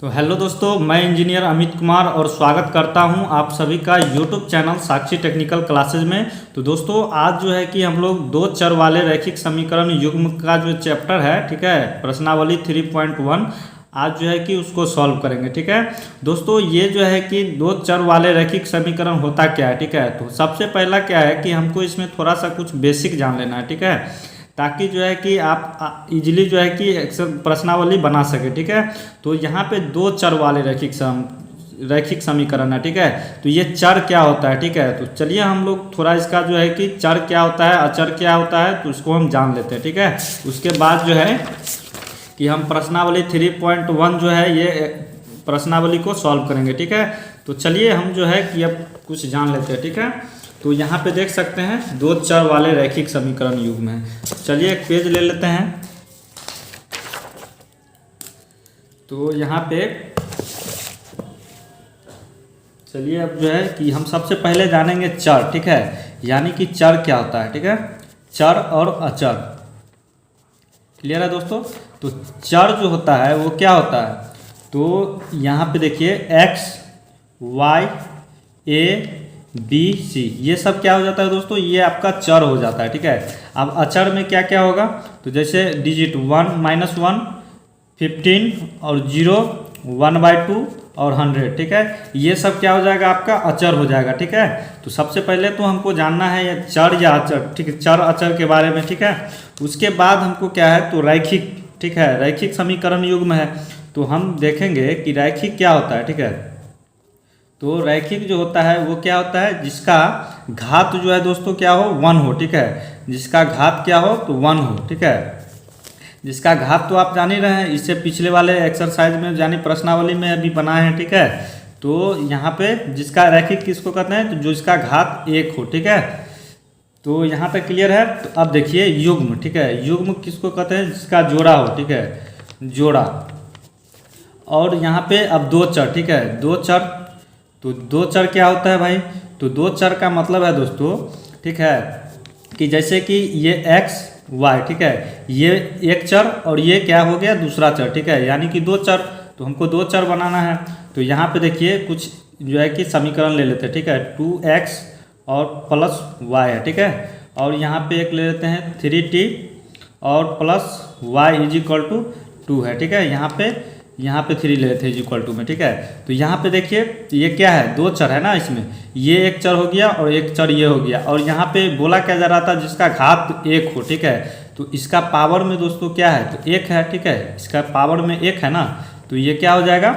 तो हेलो दोस्तों, मैं इंजीनियर अमित कुमार और स्वागत करता हूं आप सभी का यूट्यूब चैनल साक्षी टेक्निकल क्लासेज में। तो दोस्तों आज जो है कि हम लोग दो चर वाले रैखिक समीकरण युग्म का जो चैप्टर है, ठीक है, प्रश्नावली 3.1 आज जो है कि उसको सॉल्व करेंगे। ठीक है दोस्तों, ये जो है कि दो चर वाले रैखिक समीकरण होता क्या है। ठीक है, तो सबसे पहला क्या है कि हमको इसमें थोड़ा सा कुछ बेसिक जान लेना है। ठीक है, ताकि जो है कि आप इजीली जो है कि प्रश्नावली बना सके। ठीक है, तो यहाँ पे दो चर वाले रैखिक समीकरण है। ठीक है, तो ये चर क्या होता है। ठीक है, तो चलिए हम लोग थोड़ा इसका जो है कि चर क्या होता है, अचर क्या होता है, तो उसको हम जान लेते हैं। ठीक है, उसके बाद जो है कि हम प्रश्नावली 3.1 जो है ये प्रश्नावली को सॉल्व करेंगे। ठीक है, तो चलिए हम जो है कि अब कुछ जान लेते हैं। ठीक है, तो यहाँ पे देख सकते हैं दो चर वाले रैखिक समीकरण युग्म है। चलिए एक पेज ले लेते हैं। तो यहाँ पे चलिए अब जो है कि हम सबसे पहले जानेंगे चर। ठीक है, यानी कि चर क्या होता है। ठीक है, चर और अचर क्लियर है दोस्तों। तो चर जो होता है वो क्या होता है, तो यहाँ पे देखिए x y a b c ये सब क्या हो जाता है दोस्तों, ये आपका चर हो जाता है। ठीक है, अब अचर में क्या क्या होगा, तो जैसे डिजिट 1 -1 15 और 0 1/2 और 100। ठीक है, ये सब क्या हो जाएगा, आपका अचर हो जाएगा। ठीक है, तो सबसे पहले तो हमको जानना है ये चर या अचर। ठीक है, चर अचर के बारे में। ठीक है, उसके बाद हमको क्या है, तो रैखिक, ठीक है, रैखिक समीकरण युग्म है। तो हम देखेंगे कि रैखिक क्या होता है। ठीक है, तो रैखिक जो होता है वो क्या होता है, जिसका घात जो है दोस्तों क्या हो, 1 हो। ठीक है, जिसका घात क्या हो, तो 1 हो। ठीक है, जिसका घात तो आप जान ही रहे हैं, इससे पिछले वाले एक्सरसाइज में यानी प्रश्नावली में अभी बनाए हैं। ठीक है, तो यहाँ पे जिसका रैखिक किसको कहते हैं, तो जो इसका घात 1 हो। ठीक है, तो यहाँ तक क्लियर है। तो अब देखिए युग्म। ठीक है, युग्म किसको कहते हैं, जिसका जोड़ा हो। ठीक है, जोड़ा। और यहाँ पे अब दो चर। ठीक है, दो चर, तो दो चर क्या होता है भाई, तो दो चर का मतलब है दोस्तों, ठीक है, कि जैसे कि ये x y, ठीक है, ये एक चर और ये क्या हो गया, दूसरा चर। ठीक है, यानी कि दो चर, तो हमको दो चर बनाना है। तो यहाँ पे देखिए कुछ जो है कि समीकरण ले लेते हैं। ठीक है, 2x और प्लस y है। ठीक है, और यहाँ पे एक ले लेते हैं 3t और प्लस y = 2 है। ठीक है, यहाँ पे 3 ले लेते हैं = में। ठीक है, तो यहाँ पे देखिए ये क्या है, दो चर है ना, इसमें ये एक चर हो गया और एक चर ये हो गया। और यहाँ पे बोला क्या जा रहा था, जिसका घात 1 हो। ठीक है, तो इसका पावर में दोस्तों क्या है, तो 1 है। ठीक है, इसका पावर में 1 है ना, तो ये क्या हो जाएगा,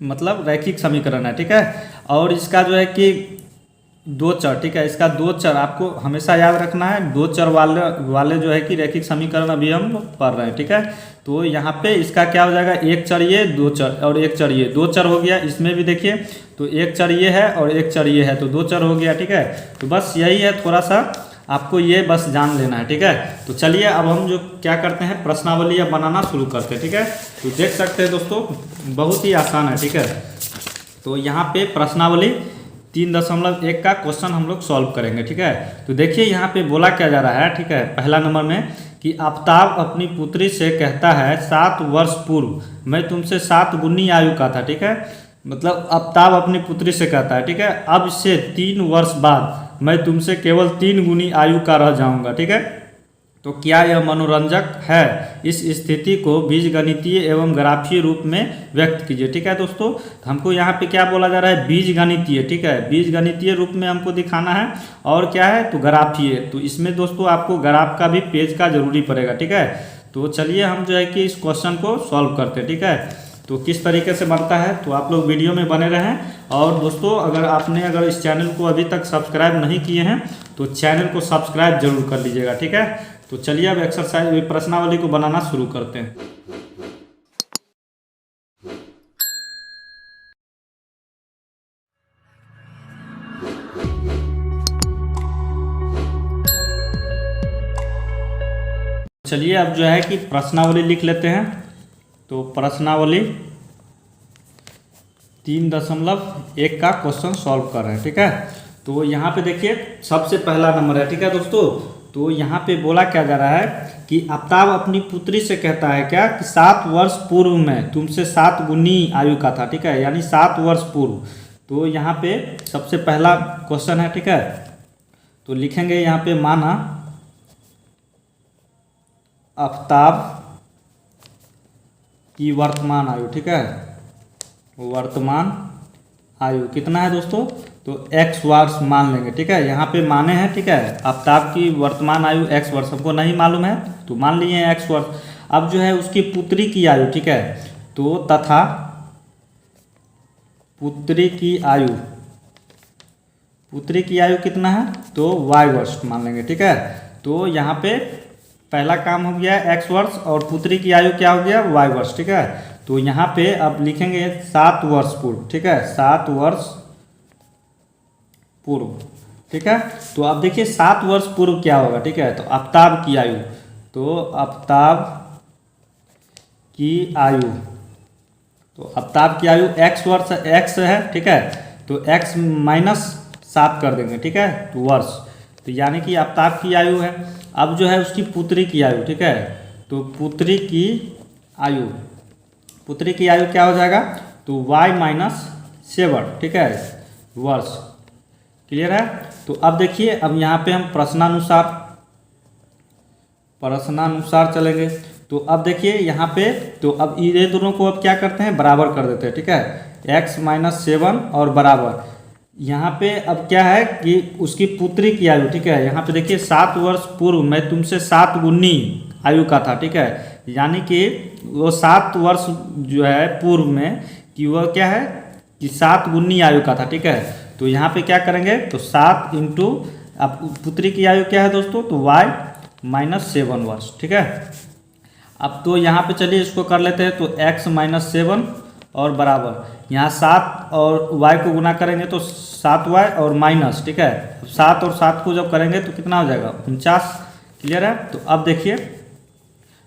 मतलब रैखिक समीकरण है। ठीक है, और इसका जो है कि दो चर। ठीक है, इसका दो चर आपको हमेशा याद रखना है, दो चर वाले जो है कि रैखिक समीकरण अभी हम पढ़ रहे हैं। ठीक है, तो यहाँ पे इसका क्या हो जाएगा, एक चर ये, दो चर और एक चर ये, दो चर हो गया। इसमें भी देखिए तो एक चर ये है और एक चर ये है, तो दो चर हो गया। ठीक है, तो बस यही है, थोड़ा सा आपको ये बस जान लेना है। ठीक है, तो चलिए अब हम जो क्या करते हैं, प्रश्नावली अब बनाना शुरू करते हैं। ठीक है, तो देख सकते हैं दोस्तों बहुत ही आसान है। ठीक है, तो यहाँ पे प्रश्नावली 3.1 का क्वेश्चन हम लोग सॉल्व करेंगे। ठीक है, तो देखिए यहाँ पे बोला क्या जा रहा है। ठीक है, पहला नंबर में कि आफ्ताब अपनी पुत्री से कहता है 7 वर्ष पूर्व मैं तुमसे 7 गुनी आयु का था। ठीक है, मतलब आफ्ताब अपनी पुत्री से कहता है, ठीक है, अब से 3 वर्ष बाद मैं तुमसे केवल 3 गुनी आयु का रह जाऊंगा। ठीक है, तो क्या यह मनोरंजक है, इस स्थिति को बीजगणितीय एवं ग्राफीय रूप में व्यक्त कीजिए। ठीक है दोस्तों, तो हमको यहाँ पे क्या बोला जा रहा है, बीजगणितीय। ठीक है, बीजगणितीय रूप में हमको दिखाना है, और क्या है, तो ग्राफीय। तो इसमें दोस्तों आपको ग्राफ का भी पेज का जरूरी पड़ेगा। ठीक है, तो चलिए हम जो है कि इस क्वेश्चन को सॉल्व करते हैं। ठीक है, तो किस तरीके से बनता है, तो आप लोग वीडियो में बने रहें। और दोस्तों अगर इस चैनल को अभी तक सब्सक्राइब नहीं किए हैं तो चैनल को सब्सक्राइब जरूर कर लीजिएगा। ठीक है, तो चलिए अब एक्सरसाइज प्रश्नावली को बनाना शुरू करते हैं। चलिए अब जो है कि प्रश्नावली लिख लेते हैं। तो प्रश्नावली 3.1 का क्वेश्चन सॉल्व कर रहे हैं। ठीक है, तो यहाँ पे देखिए सबसे पहला नंबर है। ठीक है दोस्तों, तो यहाँ पे बोला क्या जा रहा है कि आफ्ताब अपनी पुत्री से कहता है क्या कि 7 वर्ष पूर्व में तुमसे 7 गुनी आयु का था, ठीक है, यानी 7 वर्ष पूर्व। तो यहाँ पे सबसे पहला क्वेश्चन है, ठीक है, तो लिखेंगे यहाँ पे माना आफ्ताब की वर्तमान आयु, ठीक है, वर्तमान आयु कितना है दोस्तों, तो x वर्ष मान लेंगे, ठीक है, यहाँ पे माने हैं, ठीक है, आफ्ताब की वर्तमान आयु x वर्ष, हमको नहीं मालूम है तो मान लिए x वर्ष। अब जो है उसकी पुत्री की आयु, ठीक है, तो तथा पुत्री की आयु कितना है, तो y वर्ष मान लेंगे, ठीक है। तो यहाँ पे पहला काम हो गया x वर्ष और पुत्री की आयु क्या हो गया, y वर्ष, ठीक है। तो यहाँ पे अब लिखेंगे 7 वर्ष पूर्व, ठीक है, 7 वर्ष पूर्व, ठीक है। तो अब देखिए 7 वर्ष पूर्व क्या होगा, ठीक है, तो आफ्ताब की आयु, तो आफ्ताब की आयु, तो आफ्ताब की आयु x वर्ष x है, ठीक है, तो x माइनस 7 कर देंगे, ठीक है, तो वर्ष, तो यानी कि आफ्ताब की आयु है। अब जो है उसकी पुत्री की आयु, ठीक है, तो पुत्री की आयु क्या हो जाएगा, तो y माइनस 7, ठीक है, वर्ष, क्लियर है। तो अब देखिए अब यहाँ पे हम प्रश्नानुसार चलेंगे। तो अब देखिए यहाँ पे, तो अब ये दोनों को अब क्या करते हैं, बराबर कर देते हैं, ठीक है, x माइनस 7 और बराबर, यहाँ पे अब क्या है कि उसकी पुत्री की आयु, ठीक है, यहाँ पे देखिए 7 वर्ष पूर्व में तुमसे 7 गुनी आयु का था, ठीक है, यानी कि वो 7 वर्ष जो है पूर्व में कि वह क्या है कि 7 गुनी आयु का था, ठीक है। तो यहाँ पे क्या करेंगे, तो 7 इंटू, अब पुत्री की आयु क्या है दोस्तों, तो y माइनस 7 वर्ष, ठीक है। अब तो यहाँ पे चलिए इसको कर लेते हैं, तो x माइनस 7 और बराबर यहाँ 7 और y को गुना करेंगे तो 7y और माइनस, ठीक है, 7 और 7 को जब करेंगे तो कितना हो जाएगा, 49, क्लियर है। तो अब देखिए,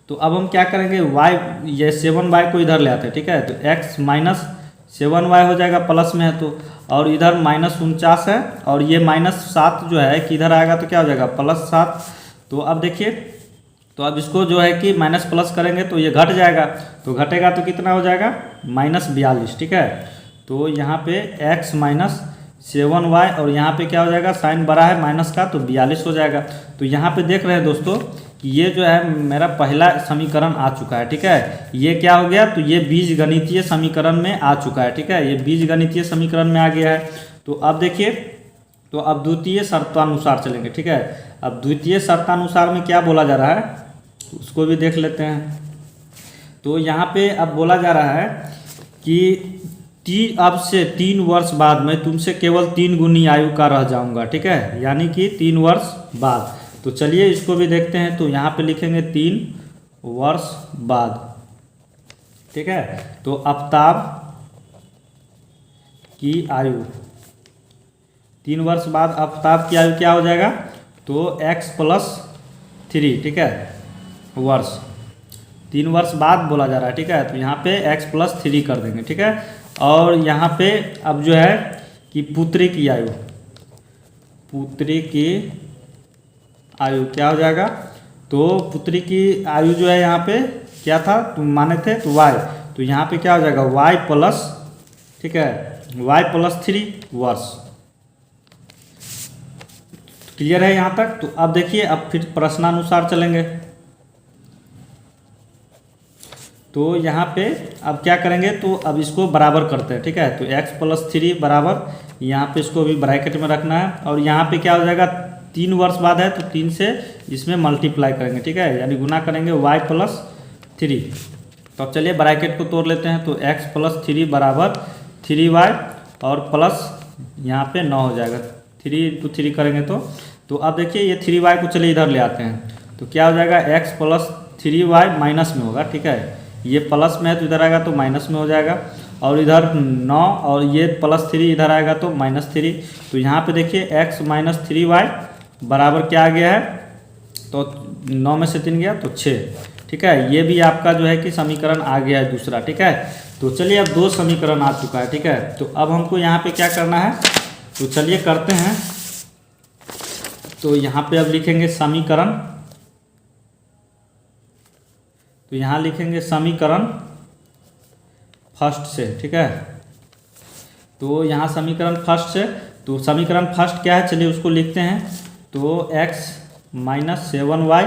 तो अब हम क्या करेंगे, y ये 7y को इधर ले आते हैं, ठीक है, तो x माइनस 7y हो जाएगा, प्लस में है तो, और इधर माइनस 49 है, और ये माइनस 7 जो है कि इधर आएगा तो क्या हो जाएगा, प्लस 7। तो अब देखिए, तो अब इसको जो है कि माइनस प्लस करेंगे तो ये घट जाएगा, तो घटेगा तो कितना हो जाएगा, माइनस 42, ठीक है। तो यहाँ पे x माइनस 7y और यहाँ पे क्या हो जाएगा, साइन बड़ा है माइनस का, तो 42 हो जाएगा। तो यहाँ पे देख रहे हैं दोस्तों कि ये जो है मेरा पहला समीकरण आ चुका है, ठीक है, ये क्या हो गया, तो ये बीजगणितीय समीकरण में आ चुका है, ठीक है, ये बीजगणितीय समीकरण में आ गया है। तो अब देखिए, तो अब द्वितीय शर्तानुसार चलेंगे, ठीक है। अब द्वितीय शर्तानुसार में क्या बोला जा रहा है उसको भी देख लेते हैं। तो यहाँ पे अब बोला जा रहा है कि अब से 3 वर्ष बाद मैं तुमसे केवल 3 गुनी आयु का रह जाऊंगा, ठीक है, यानी कि 3 वर्ष बाद। तो चलिए इसको भी देखते हैं, तो यहाँ पे लिखेंगे 3 वर्ष बाद, ठीक है। तो आफ्ताब की आयु 3 वर्ष बाद आफ्ताब की आयु क्या हो जाएगा, तो x प्लस 3, ठीक है, वर्ष, 3 वर्ष बाद बोला जा रहा है, ठीक है। तो यहाँ पे x प्लस 3 कर देंगे, ठीक है। और यहाँ पे अब जो है कि पुत्री की आयु क्या हो जाएगा, तो पुत्री की आयु जो है यहाँ पे क्या था, तुम माने थे तो y, तो यहाँ पे क्या हो जाएगा y प्लस, ठीक है, y प्लस 3 वर्ष, क्लियर है यहाँ तक। तो अब देखिए, अब फिर प्रश्नानुसार चलेंगे। तो यहाँ पे अब क्या करेंगे, तो अब इसको बराबर करते हैं, ठीक है। तो x प्लस 3 बराबर, यहाँ पे इसको भी ब्रैकेट में रखना है, और यहाँ पे क्या हो जाएगा, 3 वर्ष बाद है तो 3 से इसमें मल्टीप्लाई करेंगे, ठीक है, यानी गुना करेंगे y प्लस 3। तो अब चलिए ब्रैकेट को तोड़ लेते हैं, तो x प्लस 3 बराबर 3y और प्लस यहाँ पे 9 हो जाएगा, 3 इंटू 3 करेंगे तो अब देखिए ये 3y को चलिए इधर ले आते हैं, तो क्या हो जाएगा, x प्लस 3y माइनस में होगा, ठीक है, ये प्लस में है तो इधर आएगा तो माइनस में हो जाएगा, और इधर 9 और ये प्लस 3 इधर आएगा तो माइनस 3। तो यहाँ पे देखिए x माइनस 3y बराबर क्या आ गया है, तो 9 में से 3 गया तो 6, ठीक है। ये भी आपका जो है कि समीकरण आ गया है दूसरा, ठीक है। तो चलिए अब 2 समीकरण आ चुका है, ठीक है। तो अब हमको यहाँ पे क्या करना है, तो चलिए करते हैं। तो यहाँ पे अब लिखेंगे समीकरण तो यहाँ लिखेंगे समीकरण फर्स्ट से, ठीक है। तो यहाँ समीकरण फर्स्ट से, तो समीकरण फर्स्ट क्या है, चलिए उसको लिखते हैं। तो x माइनस 7y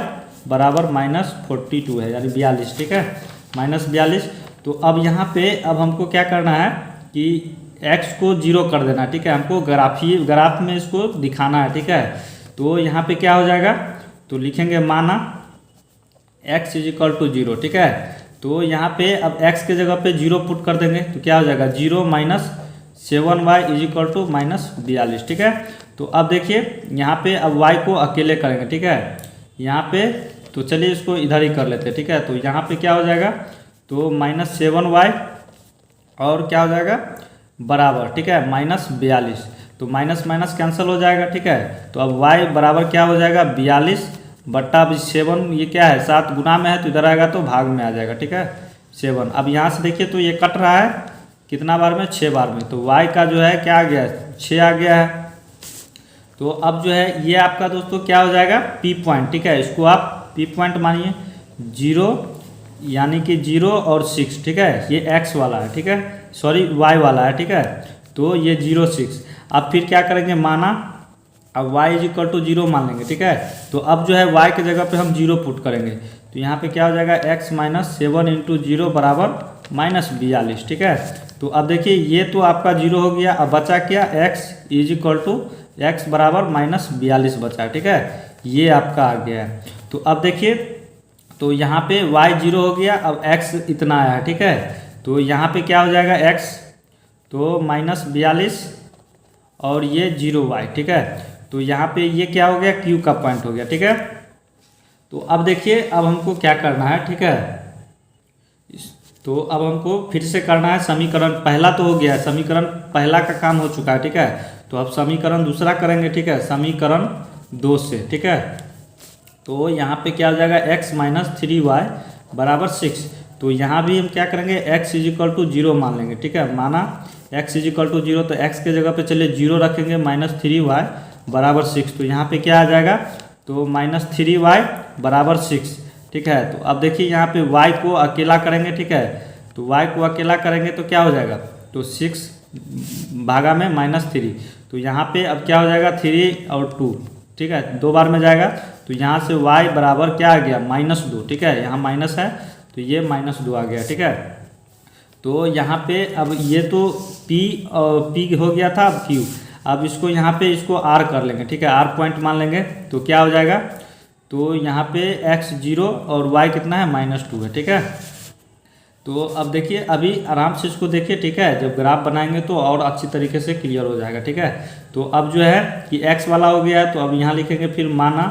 बराबर माइनस 42 है, यानी 42, ठीक है, माइनस 42। तो अब यहाँ पे अब हमको क्या करना है कि x को 0 कर देना, ठीक है, हमको ग्राफ में इसको दिखाना है, ठीक है। तो यहाँ पे क्या हो जाएगा, तो लिखेंगे माना x इज इक्वल टू 0, ठीक है। तो यहाँ पे अब x के जगह पे 0 पुट कर देंगे, तो क्या हो जाएगा 0 minus 7y is equal to minus 42, ठीक है। तो अब देखिए यहाँ पे अब y को अकेले करेंगे, ठीक है, यहाँ पे। तो चलिए इसको इधर ही कर लेते हैं, ठीक है। तो यहाँ पे क्या हो जाएगा, तो माइनस 7y और क्या हो जाएगा बराबर, ठीक है, माइनस 42। तो माइनस माइनस कैंसिल हो जाएगा, ठीक है। तो अब y बराबर क्या हो जाएगा 42 बट्टा 7, ये क्या है 7 गुना में है, तो इधर आएगा तो भाग में आ जाएगा, ठीक है, 7। अब यहाँ से देखिए तो ये कट रहा है कितना बार में, 6 बार में। तो y का जो है क्या आ गया है, 6 आ गया है। तो अब जो है ये आपका दोस्तों क्या हो जाएगा P पॉइंट, ठीक है, इसको आप P पॉइंट मानिए 0, यानी कि 0 और 6, ठीक है, ये x वाला है, ठीक है, सॉरी y वाला है, ठीक है। तो ये 0 6। अब फिर क्या करेंगे माना, अब y इज इक्वल टू 0 मान लेंगे, ठीक है। तो अब जो है y के जगह पे हम 0 पुट करेंगे, तो यहाँ पे क्या हो जाएगा x माइनस 7 इंटू 0 बराबर माइनस 42, ठीक है। तो अब देखिए ये तो आपका 0 हो गया, अब बचा क्या x is equal to x बराबर माइनस 42 बचा है, ठीक है, ये आपका आ गया है। तो अब देखिए तो यहाँ पे y 0 हो गया, अब x इतना आया है, ठीक है। तो यहाँ पे क्या हो जाएगा x, तो माइनस 42 और ये 0y, ठीक है। तो यहाँ पे ये क्या हो गया q का पॉइंट हो गया, ठीक है। तो अब देखिए अब हमको क्या करना है, ठीक है। तो अब हमको फिर से करना है समीकरण पहला, तो हो गया समीकरण पहला का काम हो चुका है, ठीक है। तो अब समीकरण दूसरा करेंगे, ठीक है, समीकरण 2 से, ठीक है। तो यहाँ पे क्या हो जाएगा x माइनस 3y बराबर 6। तो यहाँ भी हम क्या करेंगे x इज इक्वल टू 0 मान लेंगे, ठीक है, माना x इज इक्वल टू 0। तो x के जगह पे चलिए 0 रखेंगे, माइनस 3y बराबर 6। तो यहाँ पे क्या आ जाएगा, तो माइनस 3y बराबर 6, ठीक है। तो अब देखिए यहाँ पे y को अकेला करेंगे, ठीक है। तो y को अकेला करेंगे तो क्या हो जाएगा, तो 6 भागा में माइनस 3। तो यहाँ पे अब क्या हो जाएगा 3 और 2, ठीक है, 2 बार में जाएगा। तो यहाँ से y बराबर क्या आ गया -2, ठीक है, यहाँ माइनस है तो ये -2 आ गया, ठीक है। तो यहाँ पे अब ये तो p और p हो गया था, अब q। अब इसको यहाँ पे इसको r कर लेंगे, ठीक है, r पॉइंट मान लेंगे। तो क्या हो जाएगा, तो यहाँ पे x 0 और y कितना है -2 है, ठीक है। तो अब देखिए अभी आराम से इसको देखिए, ठीक है, जब ग्राफ बनाएंगे तो और अच्छी तरीके से क्लियर हो जाएगा, ठीक है। तो अब जो है कि x वाला हो गया है, तो अब यहाँ लिखेंगे फिर माना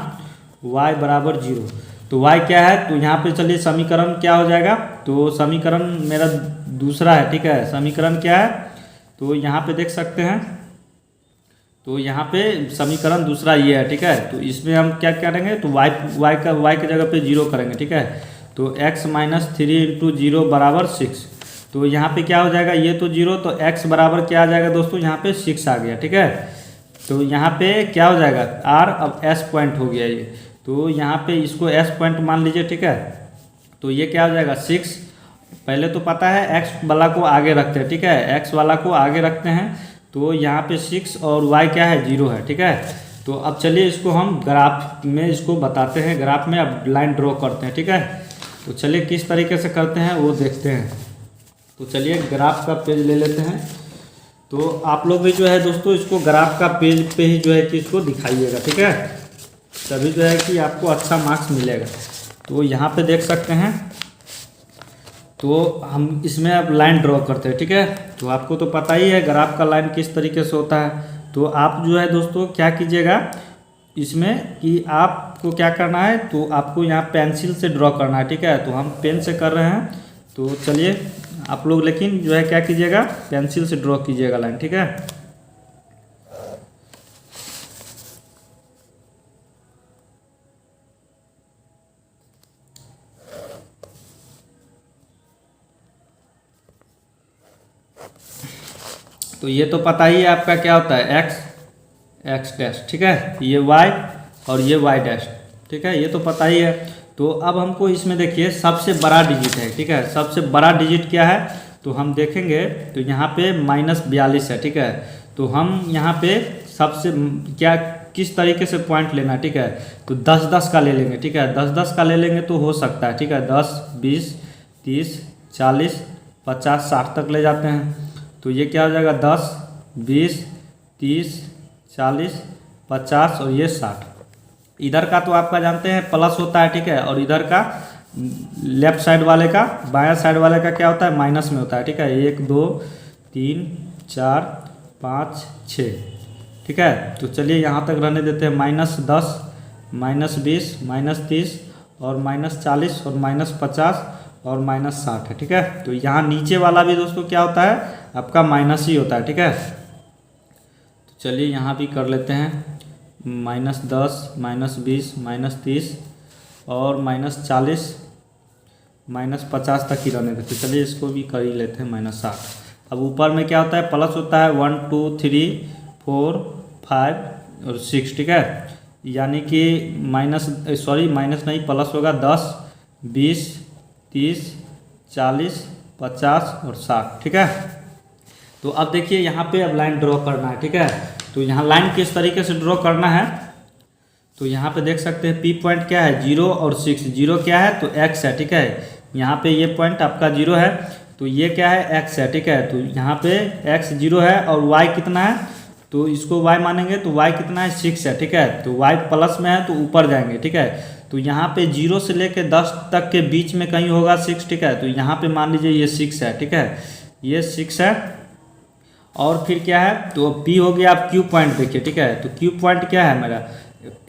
y बराबर 0। तो y क्या है, तो यहाँ पे चलिए समीकरण क्या हो जाएगा, तो समीकरण मेरा दूसरा है, ठीक है। समीकरण क्या है, तो यहाँ पे देख सकते हैं, तो यहाँ पे समीकरण दूसरा ये है, ठीक है। तो इसमें हम क्या करेंगे, तो y के जगह पे 0 करेंगे, ठीक है। तो x माइनस 3 इंटू 0 बराबर 6। तो यहाँ पे क्या हो जाएगा, ये तो 0, तो x बराबर क्या आ जाएगा दोस्तों, यहाँ पे 6 आ गया, ठीक है। तो यहाँ पे क्या हो जाएगा r, अब s पॉइंट हो गया ये। तो यहाँ पे इसको s पॉइंट मान लीजिए, ठीक है। तो ये क्या हो जाएगा 6, पहले तो पता है x वाला को आगे रखते हैं, ठीक है, x वाला को आगे रखते हैं। तो यहाँ पे 6 और y क्या है 0 है, ठीक है। तो अब चलिए इसको हम ग्राफ में इसको बताते हैं, ग्राफ में अब लाइन ड्रॉ करते हैं, ठीक है। तो चलिए किस तरीके से करते हैं वो देखते हैं। तो चलिए ग्राफ का पेज ले लेते हैं। तो आप लोग भी जो है दोस्तों इसको ग्राफ का पेज पे ही जो है कि इसको दिखाइएगा, ठीक है, तभी जो है कि आपको अच्छा मार्क्स मिलेगा। तो यहाँ पे देख सकते हैं, तो हम इसमें अब लाइन ड्रॉ करते हैं, ठीक है। तो आपको तो पता ही है ग्राफ का लाइन किस तरीके से होता है। तो आप जो है दोस्तों क्या कीजिएगा इसमें कि आपको क्या करना है, तो आपको यहाँ पेंसिल से ड्रॉ करना है, ठीक है। तो हम पेन से कर रहे हैं, तो चलिए आप लोग लेकिन जो है क्या कीजिएगा पेंसिल से ड्रॉ कीजिएगा लाइन, ठीक है। तो ये तो पता ही है आपका क्या होता है x डैश, ठीक है, ये y और ये y डैश, ठीक है, ये तो पता ही है। तो अब हमको इसमें देखिए सबसे बड़ा डिजिट है, ठीक है। सबसे बड़ा डिजिट क्या है तो हम देखेंगे तो यहाँ पे -42 है, ठीक है। तो हम यहाँ पे सबसे क्या किस तरीके से पॉइंट लेना है, ठीक है। तो 10-10 का ले लेंगे, ठीक है। 10-10 का ले लेंगे तो हो सकता है, ठीक है। 10, 20, 30, 40, 50, 60 तक ले जाते हैं। तो ये क्या हो जाएगा 10, 20, 30, 40, 50 और ये 60। इधर का तो आपका जानते हैं प्लस होता है, ठीक है। और इधर का लेफ्ट साइड वाले का, बायां साइड वाले का क्या होता है माइनस में होता है, ठीक है। 1, 2, 3, 4, 5, 6, ठीक है। तो चलिए यहाँ तक रहने देते हैं। -10, -20, -30 और -40 और -50 और -60 है, ठीक है। तो यहाँ नीचे वाला भी दोस्तों क्या होता है आपका माइनस ही होता है, ठीक है। तो चलिए यहाँ भी कर लेते हैं। -10, -20, -30 और -40, -50 तक ही रहने देते। चलिए इसको भी कर ही लेते हैं -60। अब ऊपर में क्या होता है प्लस होता है 1, 2, 3, 4, 5 और 6, ठीक है। यानी कि माइनस नहीं प्लस होगा 10, 20, 30, 40, 50 और 60, ठीक है। तो अब देखिए यहाँ पे अब लाइन ड्रॉ करना है, ठीक है। तो यहाँ लाइन किस तरीके से ड्रॉ करना है तो यहाँ पे देख सकते हैं P पॉइंट क्या है 0 और 6। 0 क्या है तो x है, ठीक है। यहाँ पे ये पॉइंट आपका 0 है तो ये क्या है x है, ठीक है। तो यहाँ पे x 0 है और y कितना है तो इसको y मानेंगे तो y कितना है 6 है, ठीक है। तो y प्लस में है तो ऊपर जाएंगे, ठीक है। तो यहाँ पे 0 से लेके 10 तक के बीच में कहीं होगा 6, ठीक है। तो यहाँ पे मान लीजिए ये 6 है, ठीक है। ये 6 है और फिर क्या है तो P हो गया। आप Q पॉइंट देखिए, ठीक है। तो Q पॉइंट क्या है मेरा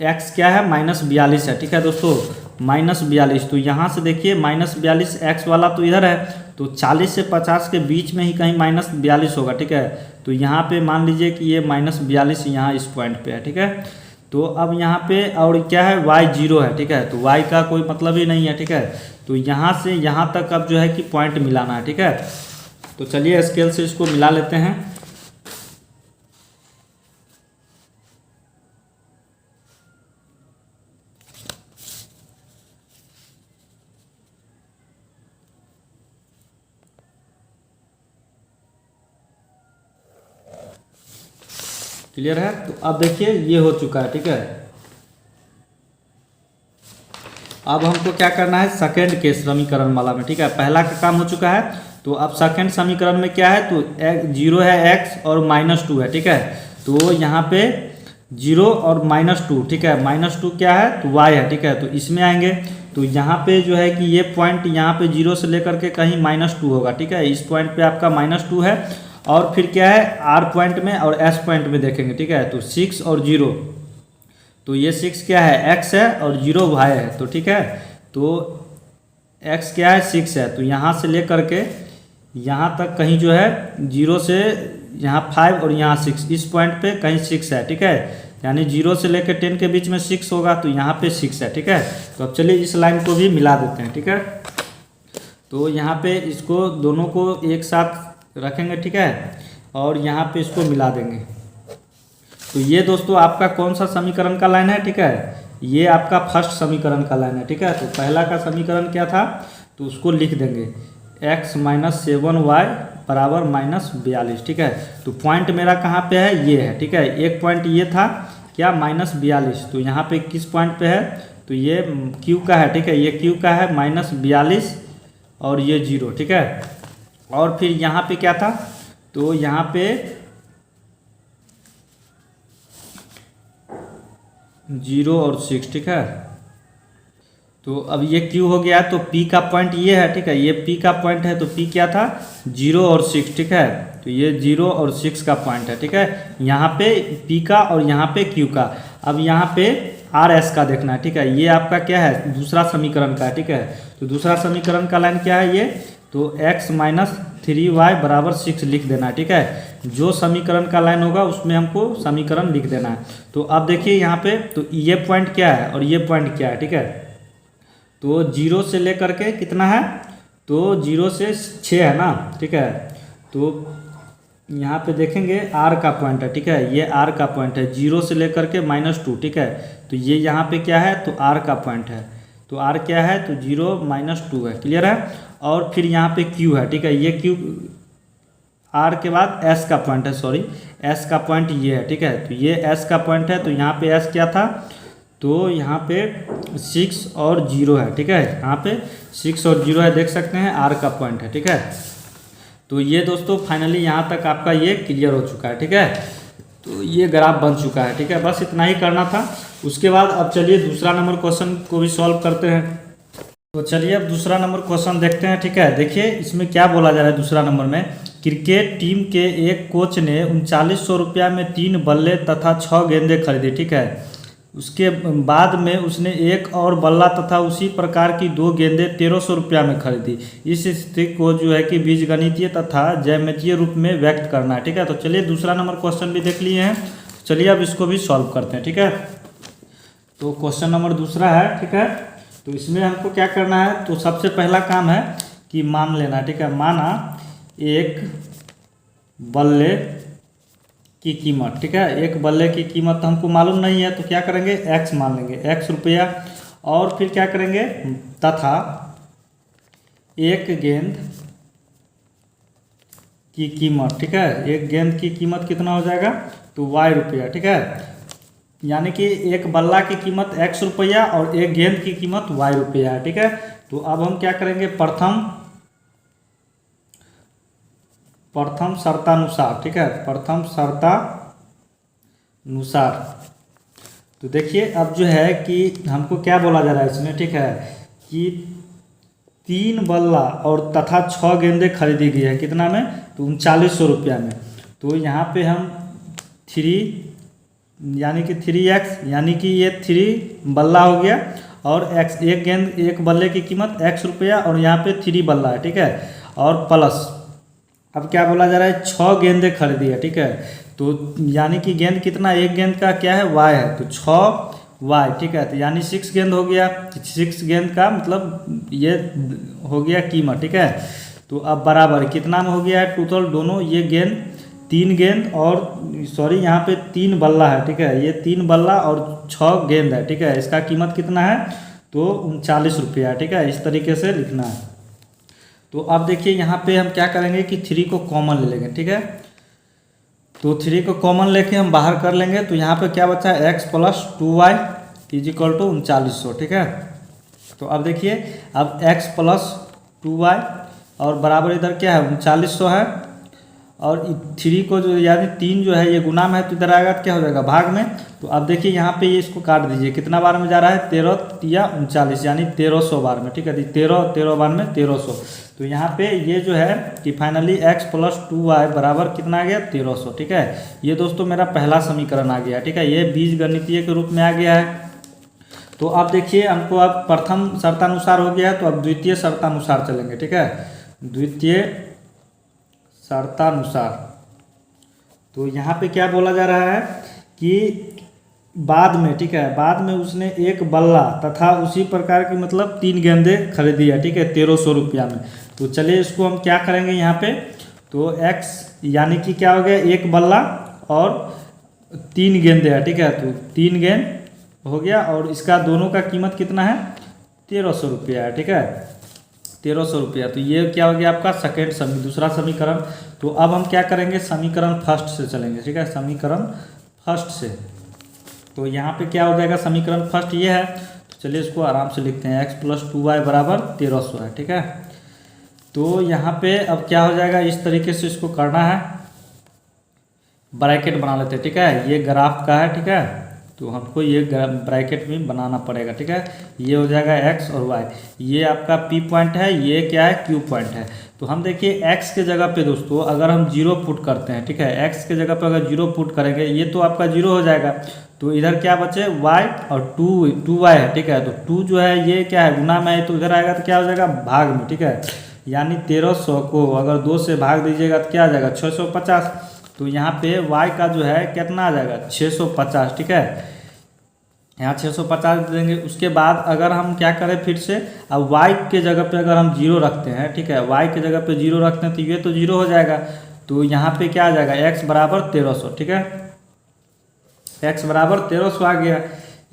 x क्या है -42 है, ठीक है दोस्तों। -42 तो यहाँ से देखिए -42 x वाला तो इधर है तो 40 से 50 के बीच में ही कहीं -42 होगा, ठीक है। तो यहाँ पे मान लीजिए कि ये -42 यहाँ इस पॉइंट पे है, ठीक है। तो अब यहाँ पे और क्या है y 0 है, ठीक है। तो y का कोई मतलब ही नहीं है, ठीक है। तो यहाँ से यहाँ तक अब जो है कि पॉइंट मिलाना है, ठीक है। तो चलिए स्केल से इसको मिला लेते हैं। क्लियर है। तो अब देखिए ये हो चुका है, ठीक है। अब हमको क्या करना है सेकंड के समीकरण वाला में, ठीक है। पहला का काम हो चुका है तो अब सेकंड समीकरण में क्या है तो 0 है x और -2 है, ठीक है। तो यहाँ पे 0 और -2, ठीक है। -2 क्या है तो y है, ठीक है। तो इसमें आएंगे तो यहाँ पे जो है कि ये पॉइंट यहाँ पे 0 से लेकर के कहीं -2 होगा, ठीक है। इस पॉइंट पे आपका -2 है और फिर क्या है R पॉइंट में और S पॉइंट में देखेंगे, ठीक है। तो 6 और 0 तो ये 6 क्या है x है और 0 y है, तो ठीक है। तो x क्या है 6 है तो यहाँ से लेकर के यहाँ तक कहीं जो है 0 से यहाँ 5 और यहाँ 6 इस पॉइंट पे कहीं 6 है, ठीक है। यानी 0 से लेकर 10 के बीच में 6 होगा तो यहाँ पे 6 है, ठीक है। तो अब चलिए इस लाइन को भी मिला देते हैं, ठीक है। तो यहाँ पे इसको दोनों को एक साथ रखेंगे, ठीक है। और यहाँ पे इसको मिला देंगे। तो ये दोस्तों आपका कौन सा समीकरण का लाइन है, ठीक है। ये आपका फर्स्ट समीकरण का लाइन है, ठीक है। तो पहला का समीकरण क्या था तो उसको लिख देंगे x - 7y बराबर -42, ठीक है। तो पॉइंट मेरा कहाँ पे है ये है, ठीक है। एक पॉइंट ये था क्या -42 तो यहाँ पे किस पॉइंट पे है तो ये Q का है, ठीक है। ये Q का है -42 और ये 0, ठीक है। और फिर यहाँ पे क्या था तो यहाँ पे 0 और 6, ठीक है। तो अब ये Q हो गया तो P का पॉइंट ये है, ठीक है। ये P का पॉइंट है तो P क्या था 0 और 6, ठीक है। तो ये 0 और 6 का पॉइंट है, ठीक है। यहाँ पे P का और यहाँ पे Q का। अब यहाँ पे R S का देखना है, ठीक है। ये आपका क्या है दूसरा समीकरण का, ठीक है। तो दूसरा समीकरण का लाइन क्या है ये तो x - 3y बराबर 6 लिख देना है, ठीक है। जो समीकरण का लाइन होगा उसमें हमको समीकरण लिख देना है। तो अब देखिए यहाँ पे तो ये पॉइंट क्या है और ये पॉइंट क्या है, ठीक है। तो 0 से लेकर के कितना है तो 0 से 6 है ना, ठीक है। तो यहाँ पे देखेंगे R का पॉइंट है, ठीक है। ये R का पॉइंट है 0 से लेकर के -2, ठीक है। तो ये यहाँ पे क्या है तो R का पॉइंट है। तो आर क्या है, तो 0 - 2 है, क्लियर है। और फिर यहाँ पे क्यू है, ठीक है, ये क्यू आर के बाद एस का पॉइंट है, सॉरी एस का पॉइंट ये है, ठीक है, तो ये एस का पॉइंट है। तो यहाँ पे एस क्या था, तो यहाँ पे 6 और 0 है, ठीक है, यहाँ पे 6 और 0 है, देख सकते हैं आर का पॉइंट है, ठीक है। तो ये दोस्तों फाइनली यहाँ तक आपका ये क्लियर हो चुका है, ठीक है। तो ये ग्राफ बन चुका है, ठीक है, बस इतना ही करना था। उसके बाद अब चलिए दूसरा नंबर क्वेश्चन को भी सॉल्व करते हैं। तो चलिए अब दूसरा नंबर क्वेश्चन देखते हैं, ठीक है। देखिए इसमें क्या बोला जा रहा है दूसरा नंबर में, क्रिकेट टीम के एक कोच ने 3900 रुपया में 3 बल्ले तथा 6 गेंदें खरीदी, ठीक है। उसके बाद में उसने एक और बल्ला तथा उसी प्रकार की 2 गेंदें 1300 रुपया में खरीदी। इस स्थिति को जो है कि बीजगणितीय तथा ज्यामितीय रूप में व्यक्त करना है, ठीक है। तो चलिए दूसरा नंबर क्वेश्चन भी देख लिए हैं, चलिए अब इसको भी सॉल्व करते हैं, ठीक है। तो क्वेश्चन नंबर दूसरा है, ठीक है। तो इसमें हमको क्या करना है, तो सबसे पहला काम है कि मान लेना, ठीक है। माना एक बल्ले की कीमत, ठीक है, एक बल्ले की कीमत हमको मालूम नहीं है, तो क्या करेंगे, एक्स मान लेंगे, x रुपया। और फिर क्या करेंगे, तथा एक गेंद की कीमत, ठीक है, एक गेंद की कीमत कितना हो जाएगा, तो y रुपया, ठीक है। यानी कि एक बल्ला की कीमत x रुपया और एक गेंद की कीमत y रुपया है, ठीक है। तो अब हम क्या करेंगे, प्रथम शर्तानुसार, ठीक है, प्रथम शर्तानुसार। तो देखिए अब जो है कि हमको क्या बोला जा रहा है इसमें, ठीक है, कि 3 बल्ला और तथा 6 गेंदें खरीदी गई है, कितना में, तो 3900 रुपया में। तो यहाँ पे हम 3 यानी कि 3x यानी कि ये 3 बल्ला हो गया और x, एक गेंद एक बल्ले की कीमत x रुपया और यहाँ पे 3 बल्ला है, ठीक है। और प्लस अब क्या बोला जा रहा है, 6 गेंदें खरीदी है, ठीक है। तो यानी कि गेंद कितना, एक गेंद का क्या है, y है, तो 6y, ठीक है। तो यानी 6 गेंद हो गया, 6 गेंद का मतलब ये हो गया कीमत, ठीक है। तो अब बराबर कितना में हो गया है, टोटल दोनों ये गेंद 3 गेंद और सॉरी यहाँ पे 3 बल्ला है, ठीक है, ये 3 बल्ला और 6 गेंद है, ठीक है। इसका कीमत कितना है, तो 39 रुपया है, ठीक है। इस तरीके से लिखना है। तो अब देखिए यहाँ पे हम क्या करेंगे कि 3 को कॉमन ले लेंगे, ठीक है। तो 3 को कॉमन लेके हम बाहर कर लेंगे, तो यहाँ पे क्या बचा है, x + 2y = 3900, ठीक है। तो अब देखिए अब x + 2y और बराबर इधर क्या है, 3900 है, और 3 को जो यानी 3 जो है ये गुना में है, तो इधर आएगा तो क्या हो जाएगा, भाग में। तो अब देखिए यहाँ पे ये इसको काट दीजिए, कितना बार में जा रहा है, 13 या 39 यानी 1300 बार में, ठीक है। 13 बार में 1300। तो यहाँ पे ये जो है कि फाइनली x + 2y बराबर कितना आ गया, 1300, ठीक है। ये दोस्तों मेरा पहला समीकरण आ गया, ठीक है, ये बीजगणितीय के रूप में आ गया है। तो अब देखिए हमको अब प्रथम शर्तानुसार हो गया है, तो अब द्वितीय शर्तानुसार चलेंगे, ठीक है। द्वितीय शर्तानुसार, तो यहाँ पे क्या बोला जा रहा है कि बाद में, ठीक है, बाद में उसने एक बल्ला तथा उसी प्रकार की मतलब 3 गेंदें खरीदी है, ठीक है, 1300 रुपया में। तो चलिए इसको हम क्या करेंगे यहाँ पे, तो x यानी कि क्या हो गया, एक बल्ला और 3 गेंदें है, ठीक है। तो 3 गेंद हो गया और इसका दोनों का कीमत कितना है, 1300 रुपया है, ठीक है, 1300 रुपया। तो ये क्या हो गया आपका दूसरा समीकरण। तो अब हम क्या करेंगे, समीकरण फर्स्ट से चलेंगे, ठीक है, समीकरण फर्स्ट से। तो यहाँ पे क्या हो जाएगा, समीकरण फर्स्ट ये है, तो चलिए इसको आराम से लिखते हैं, x + 2y बराबर 1300 है, ठीक है। तो यहाँ पे अब क्या हो जाएगा, इस तरीके से इसको करना है, ब्रैकेट बना लेते हैं, ठीक है। ये ग्राफ का है, ठीक है, तो हमको ये ब्रैकेट भी बनाना पड़ेगा, ठीक है। ये हो जाएगा x और y, ये आपका P पॉइंट है, ये क्या है, Q पॉइंट है। तो हम देखिए x के जगह पे दोस्तों अगर हम 0 पुट करते हैं, ठीक है, x के जगह पे अगर 0 पुट करेंगे, ये तो आपका 0 हो जाएगा। तो इधर क्या बचे, y और 2y है, ठीक है। तो 2 जो है ये क्या है, गुना में है, तो इधर आएगा तो क्या हो जाएगा, भाग में, ठीक है। यानी 1300 को अगर 2 से भाग दीजिएगा तो क्या आ जाएगा, 650। तो यहाँ पे y का जो है कितना आ जाएगा, 650, ठीक है, यहाँ 650 देंगे। उसके बाद अगर हम क्या करें फिर से, अब y के जगह पे अगर हम 0 रखते हैं, ठीक है, y के जगह पे 0 रखते हैं तो ये तो 0 हो जाएगा। तो यहाँ पे क्या आ जाएगा, x बराबर 1300, ठीक है, x बराबर 1300 आ गया।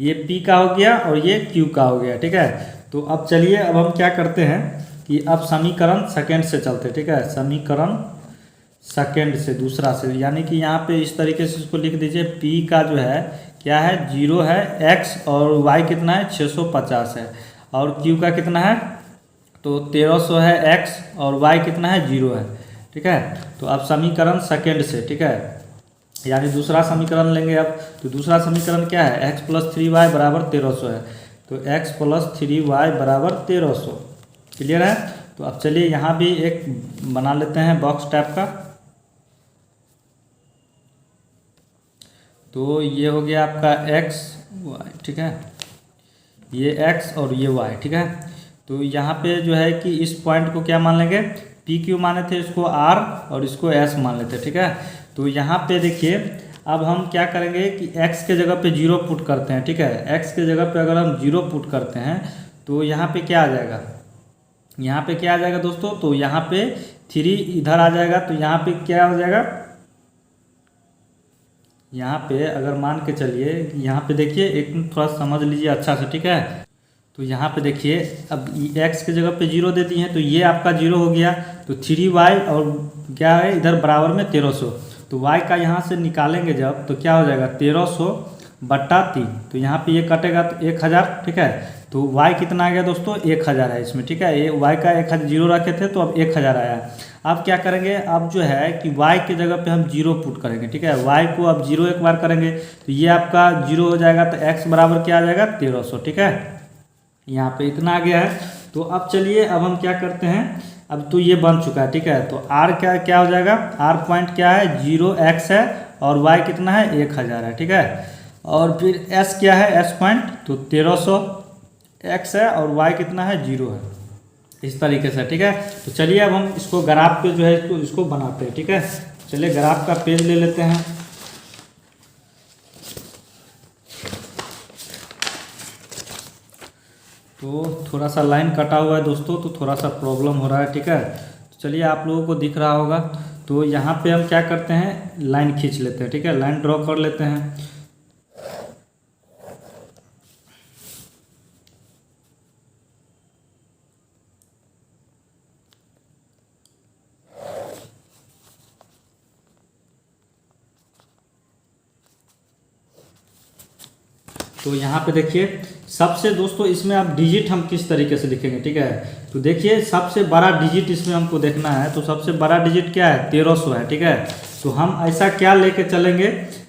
ये P का हो गया और ये Q का हो गया, ठीक है। तो अब चलिए अब हम क्या करते हैं कि अब समीकरण सेकेंड से चलते हैं, ठीक है। समीकरण सेकेंड से दूसरा से, यानी कि यहाँ पे इस तरीके से इसको लिख दीजिए, पी का जो है क्या है 0 है, एक्स और वाई कितना है 650 है, और क्यू का कितना है तो 1300 है एक्स और वाई कितना है 0 है, ठीक है। तो अब समीकरण सेकेंड से, ठीक है, यानी दूसरा समीकरण लेंगे अब। तो दूसरा समीकरण क्या है, x + 3y बराबर 1300 है, तो x + 3y बराबर 1300। क्लियर है। तो अब चलिए यहाँ भी एक बना लेते हैं बॉक्स टाइप का। तो ये हो गया आपका x y, ठीक है, ये x और ये y, ठीक है। तो यहाँ पे जो है कि इस पॉइंट को क्या मान लेंगे, पी क्यू माने थे, इसको r और इसको s मान लेते, ठीक है। तो यहाँ पे देखिए अब हम क्या करेंगे कि x के जगह पे 0 पुट करते हैं, ठीक है। x के जगह पे अगर हम 0 पुट करते हैं तो यहाँ पे क्या आ जाएगा, यहाँ पे क्या आ जाएगा दोस्तों, तो यहाँ पे 3 इधर आ जाएगा, तो यहाँ पे क्या हो जाएगा, यहाँ पे अगर मान के चलिए, यहाँ पे देखिए एक थोड़ा समझ लीजिए अच्छा से, ठीक है। तो यहाँ पे देखिए अब x के जगह पे 0 दे दिए हैं, तो ये आपका 0 हो गया, तो 3y और क्या है इधर बराबर में 1300, तो y का यहाँ से निकालेंगे जब तो क्या हो जाएगा 1300/3, तो यहाँ पे ये कटेगा तो 1000, ठीक है। तो y कितना आ गया दोस्तों 1000 है इसमें, ठीक है। ये y का 1000 0 रखे थे तो अब 1000 आया। अब क्या करेंगे, अब जो है कि y के जगह पे हम 0 पुट करेंगे, ठीक है। y को अब 0 एक बार करेंगे तो ये आपका 0 हो जाएगा, तो x बराबर क्या आ जाएगा 1300, ठीक है। यहाँ पे इतना आ गया है। तो अब चलिए अब हम क्या करते हैं, अब तो ये बन चुका है, ठीक है। तो r क्या हो जाएगा, r पॉइंट क्या है 0x है और y कितना है 1000 है, ठीक है। और फिर s क्या है, s पॉइंट तो 1300 x है और y कितना है 0 है, इस तरीके से, ठीक है। तो चलिए अब हम इसको ग्राफ पे जो है इसको बनाते हैं, ठीक है। चलिए ग्राफ का पेज ले लेते हैं। तो थोड़ा सा लाइन कटा हुआ है दोस्तों, तो थोड़ा सा प्रॉब्लम हो रहा है, ठीक है। तो चलिए आप लोगों को दिख रहा होगा। तो यहाँ पे हम क्या करते हैं, लाइन खींच लेते हैं, ठीक है, लाइन ड्रॉ कर लेते हैं। तो यहाँ पे देखिए सबसे दोस्तों इसमें आप डिजिट हम किस तरीके से लिखेंगे, ठीक है। तो देखिए सबसे बड़ा डिजिट इसमें हमको देखना है, तो सबसे बड़ा डिजिट क्या है 1300 है, ठीक है। तो हम ऐसा क्या लेके चलेंगे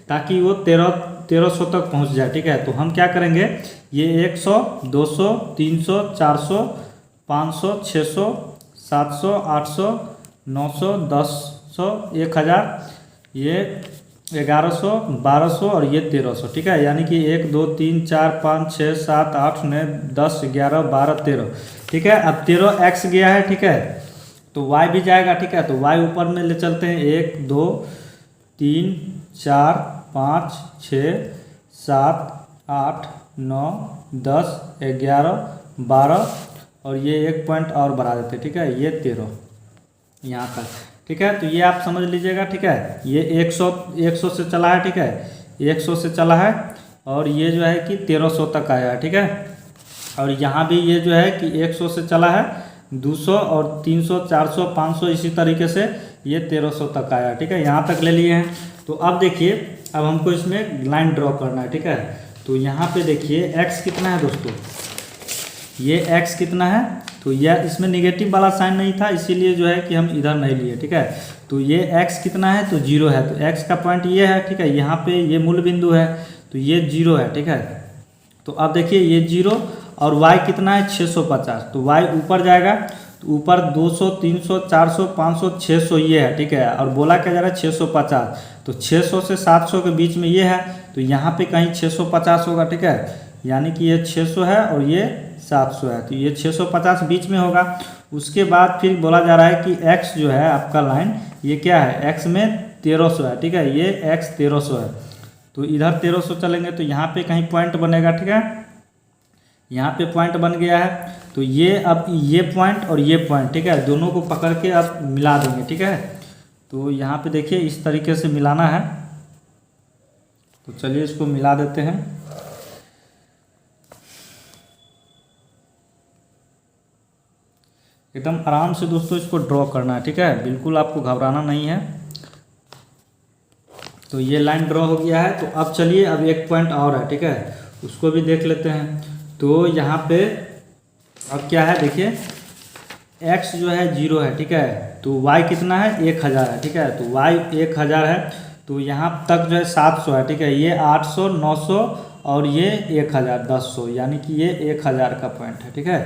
ताकि वो 1300 तक पहुँच जाए, ठीक है। तो हम क्या करेंगे, ये 100 200 300 400 500 600 700 800 900 1000 1000, ये 1100 1200 और ये 1300, ठीक है। यानी कि 1 2 3 4 5 6 7 8 9 10 11 12 13, ठीक है। अब 13x गया है, ठीक है, तो y भी जाएगा, ठीक है। तो y ऊपर में ले चलते हैं, 1 2 3 4 5 6 7 8 9 10 11 12 और ये 1 पॉइंट और बढ़ा देते, ठीक है, ये 13 यहाँ तक, ठीक है। तो ये आप समझ लीजिएगा, ठीक है। ये 100 से चला है, ठीक है, 100 से चला है और ये जो है कि 1300 तक आया है, ठीक है। और यहाँ भी ये जो है कि 100 से चला है 200 और 300 400 500 इसी तरीके से ये 1300 तक आया, ठीक है। यहाँ तक ले लिए हैं। तो अब देखिए अब हमको इसमें लाइन ड्रॉ करना है, ठीक है। तो यहाँ पे देखिए x कितना है दोस्तों, ये x कितना है, तो यह इसमें निगेटिव वाला साइन नहीं था, इसीलिए जो है कि हम इधर नहीं लिए, ठीक है। तो ये x कितना है तो 0 है, तो x का पॉइंट ये है, ठीक है। यहाँ पे ये मूल बिंदु है तो ये 0 है, ठीक है। तो अब देखिए ये 0 और y कितना है 650, तो y ऊपर जाएगा, तो ऊपर 200 300 400 500 600 ये है, ठीक है। और बोला क्या जा रहा है 650, तो 600 से 700 के बीच में ये है, तो यहाँ पे कहीं 650 होगा, ठीक है। यानी कि ये 600 है और ये 700 है, तो ये 650 बीच में होगा। उसके बाद फिर बोला जा रहा है कि x जो है आपका लाइन ये क्या है, x में 1300 है, ठीक है, ये x 1300 है, तो इधर 1300 चलेंगे तो यहाँ पे कहीं पॉइंट बनेगा, ठीक है। यहाँ पे पॉइंट बन गया है, तो ये अब ये पॉइंट और ये पॉइंट, ठीक है, दोनों को पकड़ के आप मिला देंगे, ठीक है। तो यहाँ पे देखिए इस तरीके से मिलाना है, तो चलिए इसको मिला देते हैं। एकदम आराम से दोस्तों इसको ड्रॉ करना है, ठीक है, बिल्कुल आपको घबराना नहीं है। तो ये लाइन ड्रॉ हो गया है। तो अब चलिए, अब एक पॉइंट और है, ठीक है, उसको भी देख लेते हैं। तो यहाँ पे अब क्या है, देखिए x जो है 0 है, ठीक है, तो y कितना है 1000 है, ठीक है, तो y 1000 है। तो यहाँ तक जो है 700 है, ठीक है, ये 800 900 और ये 1000 1100, यानी कि ये 1000 का पॉइंट है, ठीक है।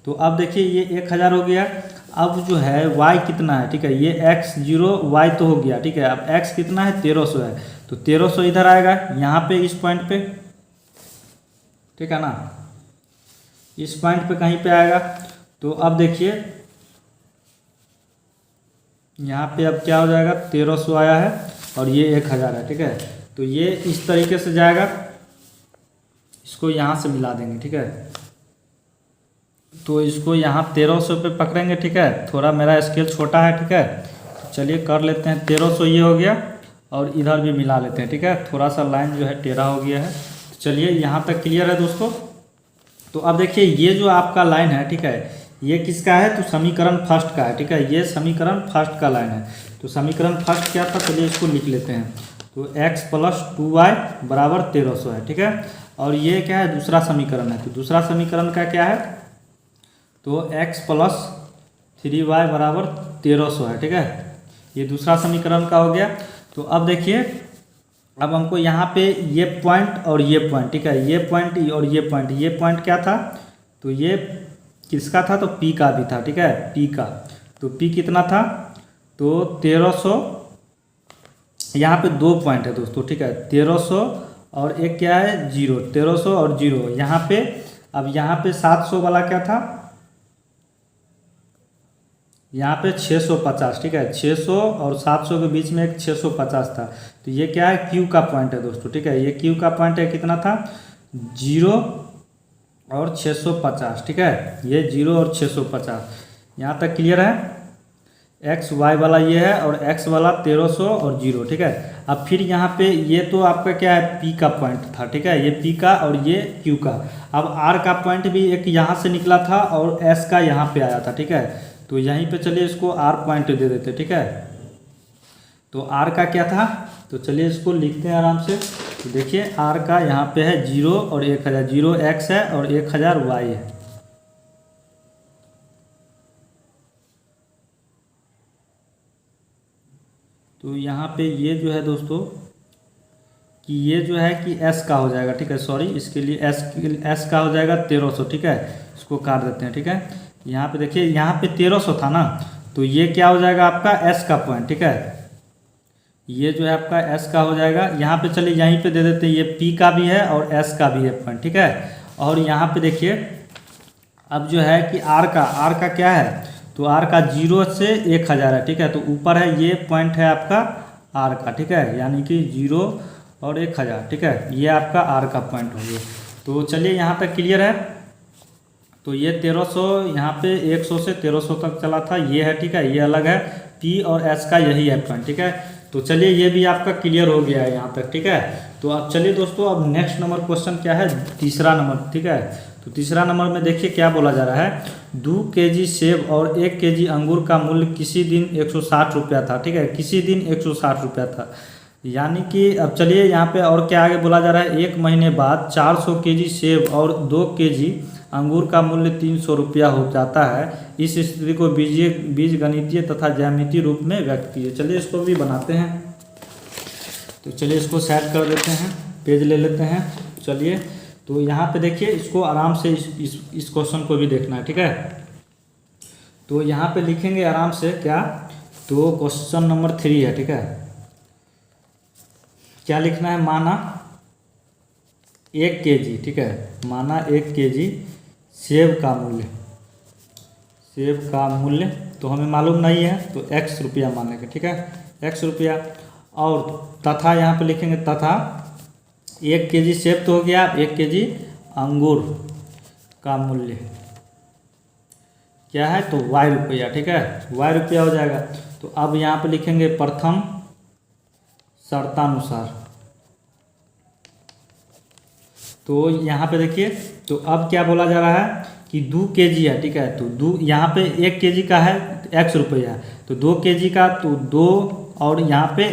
तो अब देखिए ये 1000 हो गया। अब जो है y कितना है, ठीक है, ये x 0 y तो हो गया, ठीक है। अब x कितना है 1300 है, तो 1300 इधर आएगा यहाँ पे इस पॉइंट पे, ठीक है ना, इस पॉइंट पे कहीं पे आएगा। तो अब देखिए यहाँ पे अब क्या हो जाएगा, 1300 आया है और ये 1000 है, ठीक है। तो ये इस तरीके से जाएगा, इसको यहाँ से मिला देंगे, ठीक है। तो इसको यहाँ 1300 पे पकड़ेंगे, ठीक है, थोड़ा मेरा स्केल छोटा है, ठीक है। तो चलिए कर लेते हैं, 1300 ये हो गया और इधर भी मिला लेते हैं, ठीक है, थोड़ा सा लाइन जो है टेढ़ा हो गया है। तो चलिए यहाँ तक क्लियर है दोस्तों। तो अब देखिए ये जो आपका लाइन है, ठीक है, ये किसका है, तो समीकरण फर्स्ट का है, ठीक है, ये समीकरण फर्स्ट का लाइन है। तो समीकरण फर्स्ट क्या था, चलिए इसको लिख लेते हैं। तो x + 2y बराबर 1300 है, ठीक है। और ये क्या है, दूसरा समीकरण है। तो दूसरा समीकरण का क्या है, तो x + 3y बराबर 1300 है, ठीक है, ये दूसरा समीकरण का हो गया। तो अब देखिए, अब हमको यहाँ पे ये पॉइंट और ये पॉइंट, ठीक है, ये पॉइंट और ये पॉइंट क्या था, तो ये किसका था, तो P का भी था, ठीक है, P का। तो P कितना था, तो 1300, यहाँ पे 2 पॉइंट है दोस्तों, ठीक है, 1300 और एक क्या है 0, 1300 और 0 यहाँ पे। अब यहाँ पे 700 वाला क्या था, यहाँ पे 650, ठीक है, 600 और 700 के बीच में एक 650 था। तो ये क्या है, Q का पॉइंट है दोस्तों, ठीक है, ये Q का पॉइंट है, कितना था 0 और 650, ठीक है, ये 0 और 650। यहाँ तक क्लियर है। x y वाला ये है और x वाला 1300 और 0, ठीक है। अब फिर यहाँ पे ये तो आपका क्या है, P का पॉइंट था, ठीक है, ये P का और ये Q का। अब R का पॉइंट भी एक यहाँ से निकला था और S का यहाँ पे आया था, ठीक है। तो यहीं पे चलिए इसको R पॉइंट दे देते, ठीक है। तो R का क्या था, तो चलिए इसको लिखते हैं आराम से। तो देखिए R का यहाँ पे है 0 और 1000, 0 x है और 1000 y है। तो यहाँ पे ये जो है दोस्तों कि ये जो है कि S का हो जाएगा, ठीक है, सॉरी, इसके लिए S का हो जाएगा 1300, ठीक है, इसको काट देते हैं, ठीक है। यहाँ पे देखिए, यहाँ पे 1300 था ना, तो ये क्या हो जाएगा आपका S का पॉइंट, ठीक है, ये जो है आपका S का हो जाएगा। यहाँ पे चलिए यहीं पे दे देते हैं, ये P का भी है और S का भी है पॉइंट, ठीक है। और यहाँ पे देखिए अब जो है कि R का क्या है, तो R का 0 से 1000 है, ठीक है। तो ऊपर है ये पॉइंट है आपका R का, ठीक है, यानी कि 0 और 1000, ठीक है, ये आपका R का पॉइंट हो गया। तो चलिए यहाँ तक क्लियर है। तो ये 1300 यहाँ पे 100 से 1300 तक चला था, ये है, ठीक है, ये अलग है, P और S का यही है पॉइंट, ठीक है। तो चलिए ये भी आपका क्लियर हो गया है यहाँ तक, ठीक है। तो अब चलिए दोस्तों, अब नेक्स्ट नंबर क्वेश्चन क्या है, तीसरा नंबर, ठीक है। तो तीसरा नंबर में देखिए क्या बोला जा रहा है, 2 kg सेब और 1 kg अंगूर का मूल्य किसी दिन 160 रुपया था, ठीक है, किसी दिन 160 रुपया था, यानी कि अब चलिए यहाँ पे और क्या आगे बोला जा रहा है, 1 महीने बाद 400 kg सेब और 2 kg अंगूर का मूल्य 300 रुपया हो जाता है। इस स्थिति को बीजगणितीय तथा ज्यामितीय रूप में व्यक्त कीजिए। चलिए इसको भी बनाते हैं। तो चलिए इसको सेट कर देते हैं, पेज ले लेते हैं। चलिए तो यहाँ पे देखिए, इसको आराम से इस क्वेश्चन को भी देखना है, ठीक है। तो यहाँ पे लिखेंगे आराम से क्या, तो क्वेश्चन नंबर 3 है, ठीक है। क्या लिखना है, माना 1 kg, ठीक है, माना 1 kg सेब का मूल्य तो हमें मालूम नहीं है, तो x रुपया मानेंगे, ठीक है, x रुपया। और तथा यहाँ पे लिखेंगे तथा 1 kg सेब तो हो गया, 1 kg अंगूर का मूल्य क्या है, तो y रुपया, ठीक है, y रुपया हो जाएगा। तो अब यहाँ पे लिखेंगे प्रथम शर्तानुसार। तो यहाँ पे देखिए, तो अब क्या बोला जा रहा है कि कि 2 kg है, ठीक है। तो दो यहाँ पे 1 kg का है x रुपया है, तो 2 kg का तो 2 और यहाँ पे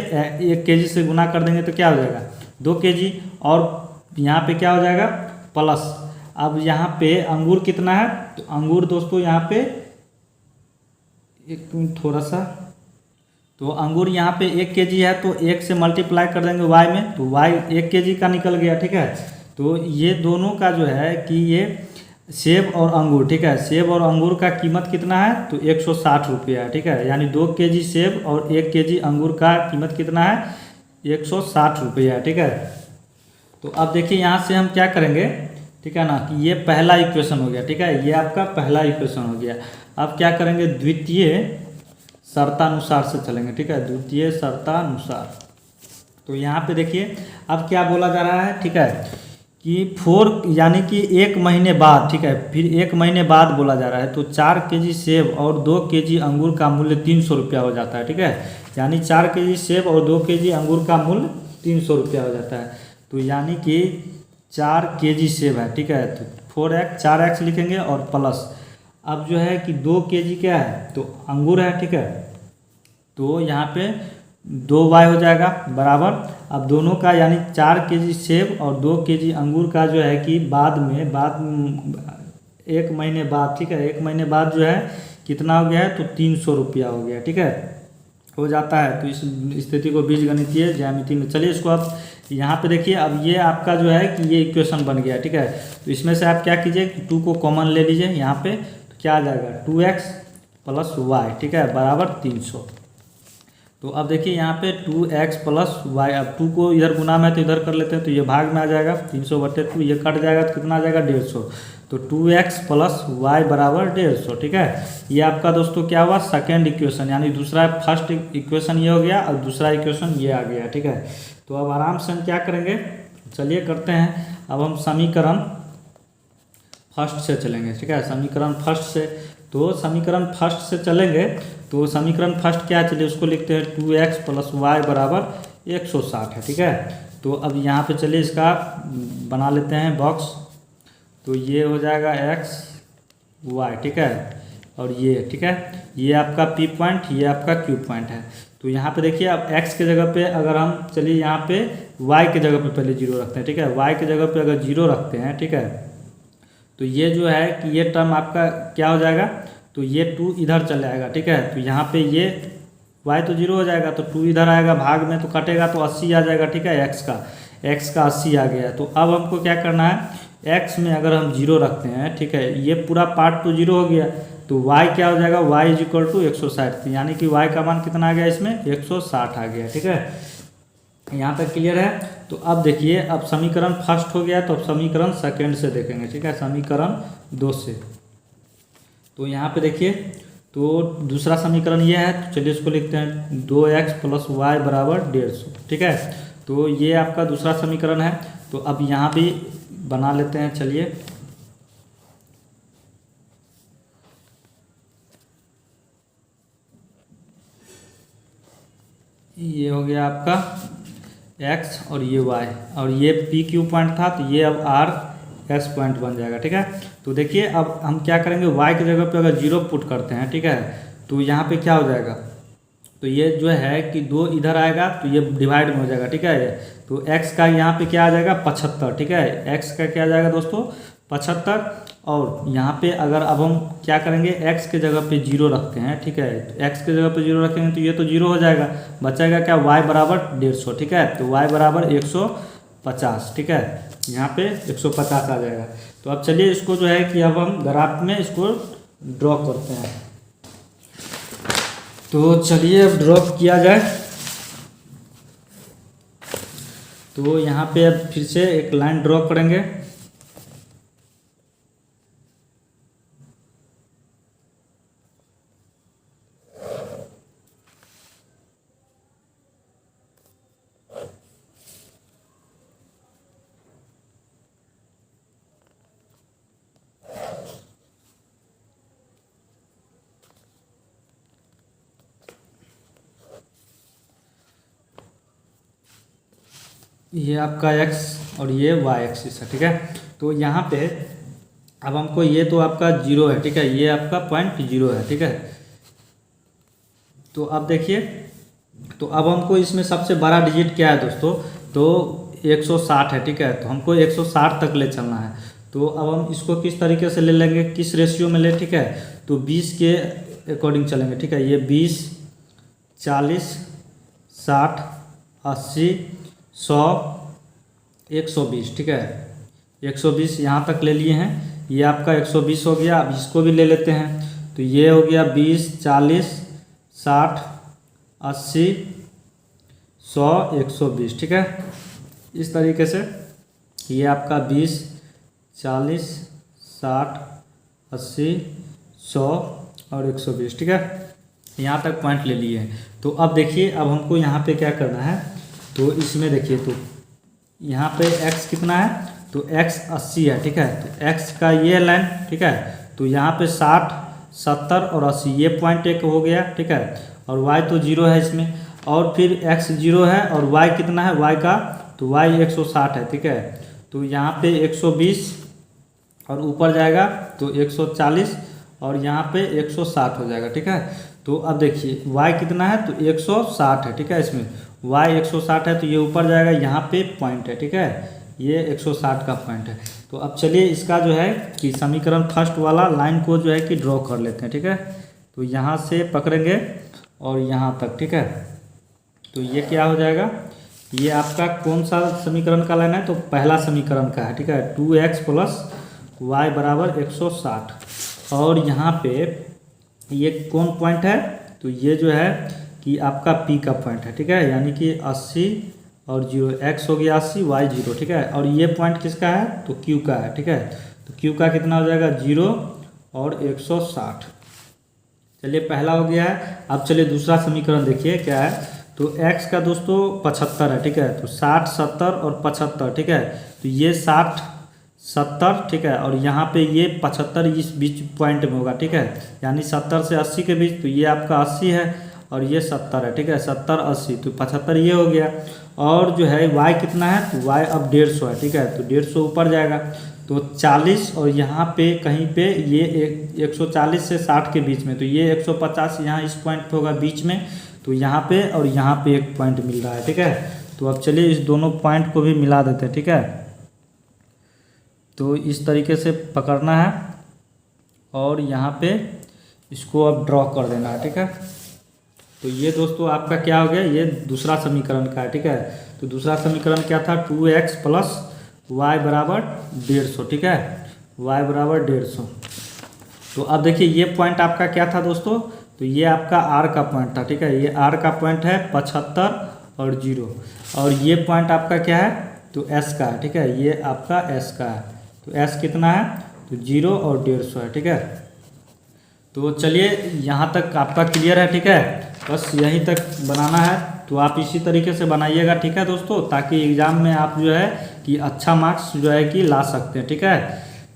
1 kg से गुना कर देंगे तो क्या हो जाएगा 2 kg, और यहाँ पे क्या हो जाएगा प्लस। अब यहाँ पे अंगूर कितना है, तो अंगूर दोस्तों यहाँ पे एक मिनट थोड़ा सा, तो अंगूर यहाँ पे 1 kg है, तो 1 से मल्टीप्लाई कर देंगे y में, तो y 1 kg का निकल गया, ठीक है। तो ये दोनों का जो है कि ये सेब और अंगूर, ठीक है, सेब और अंगूर का कीमत कितना है, तो 160 रुपया है, ठीक है। यानी 2 kg सेब और 1 kg अंगूर का कीमत कितना है 160 रुपया है, ठीक है। तो अब देखिए यहाँ से हम क्या करेंगे, ठीक है ना, कि ये पहला इक्वेशन हो गया, ठीक है, ये आपका पहला इक्वेशन हो गया। अब क्या करेंगे द्वितीय शर्तानुसार से चलेंगे, ठीक है, द्वितीय शर्तानुसार। तो यहाँ पे देखिए अब क्या बोला जा रहा है, ठीक है, कि 4 यानी कि 1 महीने बाद, ठीक है, फिर 1 महीने बाद बोला जा रहा है, तो 4 kg सेब और 2 kg अंगूर का मूल्य 300 रुपया हो जाता है, ठीक है। यानी 4 kg सेब और 2 kg अंगूर का मूल्य 300 रुपया हो जाता है। तो यानी कि 4 kg सेब है, ठीक है, तो 4x लिखेंगे और प्लस। अब जो है कि 2 kg क्या है, तो अंगूर है, ठीक है, तो यहाँ पे 2y हो जाएगा बराबर। अब दोनों का यानी 4 kg सेब और 2 kg अंगूर का जो है कि बाद 1 महीने बाद, ठीक है, 1 महीने बाद जो है कितना हो गया है, तो 300 रुपया हो गया, ठीक है, हो जाता है। तो इस स्थिति को बीजगणितीय ज्यामिति में, चलिए इसको आप यहाँ पे देखिए। अब ये आपका जो है कि ये इक्वेशन बन गया, ठीक है। तो इसमें से आप क्या कीजिए कि 2 को कॉमन ले लीजिए यहाँ पे, तो क्या आ जाएगा 2x + y, ठीक है, बराबर 300। तो अब देखिए यहाँ पे 2x + y, अब 2 को इधर गुना में तो इधर कर लेते हैं, तो ये भाग में आ जाएगा 300/2, ये कट जाएगा तो कितना आ जाएगा 150। तो 2x + y बराबर 150, ठीक है। ये आपका दोस्तों क्या हुआ सेकेंड इक्वेशन, यानी दूसरा, फर्स्ट इक्वेशन ये हो गया और दूसरा इक्वेशन ये आ गया, ठीक है। तो अब आराम से हम क्या करेंगे, चलिए करते हैं। अब हम समीकरण फर्स्ट से चलेंगे, ठीक है, समीकरण फर्स्ट से। तो समीकरण फर्स्ट से चलेंगे, तो समीकरण फर्स्ट क्या, चलिए उसको लिखते हैं 2x + y बराबर 160 है, ठीक है। तो अब यहाँ पे चलिए इसका बना लेते हैं बॉक्स। तो ये हो जाएगा x y, ठीक है, और ये, ठीक है, ये आपका P पॉइंट, ये आपका Q पॉइंट है। तो यहाँ पे देखिए अब x के जगह पे अगर हम, चलिए यहाँ पे y के जगह पे पहले 0 रखते हैं, ठीक है, y के जगह पे अगर 0 रखते हैं, ठीक है, तो ये जो है कि ये टर्म आपका क्या हो जाएगा, तो ये 2 इधर चले आएगा, ठीक है। तो यहाँ पे ये y तो 0 हो जाएगा, तो 2 इधर आएगा, भाग में तो कटेगा तो 80 आ जाएगा, ठीक है, x का 80 आ गया। तो अब हमको क्या करना है, x में अगर हम 0 रखते हैं, ठीक है, ये पूरा पार्ट तो 0 हो गया, तो y क्या हो जाएगा, y = 160, यानी कि y का मान कितना आ गया इसमें 160 आ गया, ठीक है। यहाँ तक क्लियर है। तो अब देखिए अब समीकरण फर्स्ट हो गया, तो अब समीकरण सेकंड से देखेंगे, ठीक है, समीकरण 2 से। तो यहाँ पे देखिए, तो दूसरा समीकरण ये है, तो चलिए इसको लिखते हैं 2x + y बराबर 150, ठीक है। तो ये आपका दूसरा समीकरण है। तो अब यहाँ भी बना लेते हैं, चलिए ये हो गया आपका x और ये y, और ये P Q पॉइंट था, तो ये अब R S पॉइंट बन जाएगा, ठीक है। तो देखिए अब हम क्या करेंगे, y की जगह पे अगर 0 पुट करते हैं, ठीक है, तो यहाँ पे क्या हो जाएगा, तो ये जो है कि 2 इधर आएगा तो ये डिवाइड में हो जाएगा, ठीक है। तो x का यहाँ पे क्या आ जाएगा 75, ठीक है, x का क्या आ जाएगा दोस्तों 75। और यहाँ पे अगर अब हम क्या करेंगे, x के जगह पे 0 रखते हैं, ठीक है, तो x के जगह पे 0 रखेंगे तो ये तो 0 हो जाएगा, बचेगा क्या y बराबर 150, ठीक है। तो y बराबर 150, ठीक है, यहाँ पे 150 आ जाएगा। तो अब चलिए इसको जो है कि अब हम ग्राफ में इसको ड्रॉ करते हैं। तो चलिए अब ड्रॉ किया जाए। तो यहाँ पे अब फिर से एक लाइन ड्रॉ करेंगे। ये आपका x और ये y एक्सिस है, ठीक है। तो यहाँ पे अब हमको ये तो आपका 0 है, ठीक है, ये आपका 0.0 है, ठीक है। तो अब देखिए, तो अब हमको इसमें सबसे बड़ा डिजिट क्या है दोस्तों, तो 160 है, ठीक है। तो हमको 160 तक ले चलना है। तो अब हम इसको किस तरीके से ले लेंगे, किस रेशियो में ले, ठीक है, तो 20 के अकॉर्डिंग चलेंगे, ठीक है। ये 20, 40, 60, 80, 100, 120, ठीक है। 120 यहाँ तक ले लिए हैं, ये आपका 120 हो गया। अब इसको भी ले लेते हैं, तो ये हो गया 20, 40, 60, 80, 100, 120, ठीक है। इस तरीके से ये आपका 20, 40, 60, 80, 100 और 120, ठीक है। यहाँ तक पॉइंट ले लिए हैं। तो अब देखिए, अब हमको यहाँ पे क्या करना है, तो इसमें देखिए, तो यहाँ पे x कितना है, तो x 80 है, ठीक है। तो x का ये लाइन, ठीक है, तो यहाँ पे 60, 70 और 80 ये पॉइंट एक हो गया, ठीक है। और y तो 0 है इसमें, और फिर x 0 है और y कितना है, y का, तो y 160 है, ठीक है। तो यहाँ पे 120 और ऊपर जाएगा तो 140 और यहाँ पे 160 हो जाएगा, ठीक है। तो अब देखिए y कितना है, तो 160 है, ठीक है। इसमें y 160 है, तो ये ऊपर जाएगा, यहाँ पे पॉइंट है, ठीक है, ये 160 का पॉइंट है। तो अब चलिए इसका जो है कि समीकरण फर्स्ट वाला लाइन को जो है कि ड्रॉ कर लेते हैं, ठीक है। तो यहाँ से पकड़ेंगे और यहाँ तक, ठीक है। तो ये क्या हो जाएगा, ये आपका कौन सा समीकरण का लाइन है, तो पहला समीकरण का है, ठीक है। 2x + y = 160। और यहाँ पे ये कौन पॉइंट है, तो ये जो है कि आपका P का पॉइंट है, ठीक है। यानी कि 80 और 0, x हो गया 80, y 0, ठीक है। और ये पॉइंट किसका है, तो Q का है, ठीक है। तो Q का कितना हो जाएगा, 0 और 160। चलिए पहला हो गया है। अब चलिए दूसरा समीकरण देखिए क्या है, तो x का दोस्तों 75 है, ठीक है। तो 60, 70 और 75, ठीक है। तो ये 60, 70, ठीक है, और यहाँ पे ये 75 इस बीच पॉइंट में होगा, ठीक है। यानी 70 से 80 के बीच, तो ये आपका 80 है और ये 70 है, ठीक है। 70, 80, तो 75 ये हो गया। और जो है y कितना है, तो y अब 150 है, ठीक है। तो 150 ऊपर जाएगा, तो 40 और यहाँ पे कहीं पे ये 140 से 60 के बीच में, तो ये 150 यहाँ इस पॉइंट पे होगा बीच में। तो यहाँ पे और यहाँ पे एक पॉइंट मिल रहा है, ठीक है। तो अब चलिए इस दोनों पॉइंट को भी मिला देते हैं, ठीक है। तो इस तरीके से पकड़ना है और यहाँ पे इसको अब ड्रॉ कर देना है, ठीक है। तो ये दोस्तों आपका क्या हो गया, ये दूसरा समीकरण का है, ठीक है। तो दूसरा समीकरण क्या था, 2x + y = 150, ठीक है, y = 150। तो अब देखिए ये पॉइंट आपका क्या था दोस्तों, तो ये आपका r का पॉइंट था, ठीक है। ये r का पॉइंट है 75 और 0, और ये पॉइंट आपका क्या है, तो s का है, ठीक है। ये आपका s का है, तो s कितना है, तो 0 और 150 है, ठीक है। तो चलिए यहाँ तक आपका क्लियर है, ठीक है। बस यहीं तक बनाना है, तो आप इसी तरीके से बनाइएगा, ठीक है दोस्तों, ताकि एग्ज़ाम में आप जो है कि अच्छा मार्क्स जो है कि ला सकते हैं, ठीक है।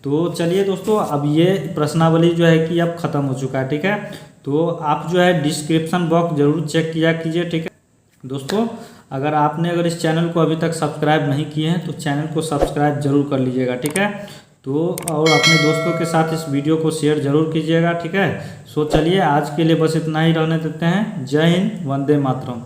तो चलिए दोस्तों, अब ये प्रश्नावली जो है कि अब ख़त्म हो चुका है, ठीक है। तो आप जो है डिस्क्रिप्शन बॉक्स ज़रूर चेक किया कीजिए, ठीक है दोस्तों। अगर इस चैनल को अभी तक सब्सक्राइब नहीं किए हैं तो चैनल को सब्सक्राइब जरूर कर लीजिएगा, ठीक है। तो और अपने दोस्तों के साथ इस वीडियो को शेयर जरूर कीजिएगा, ठीक है। सो चलिए आज के लिए बस इतना ही रहने देते हैं। जय हिंद, वंदे मातरम।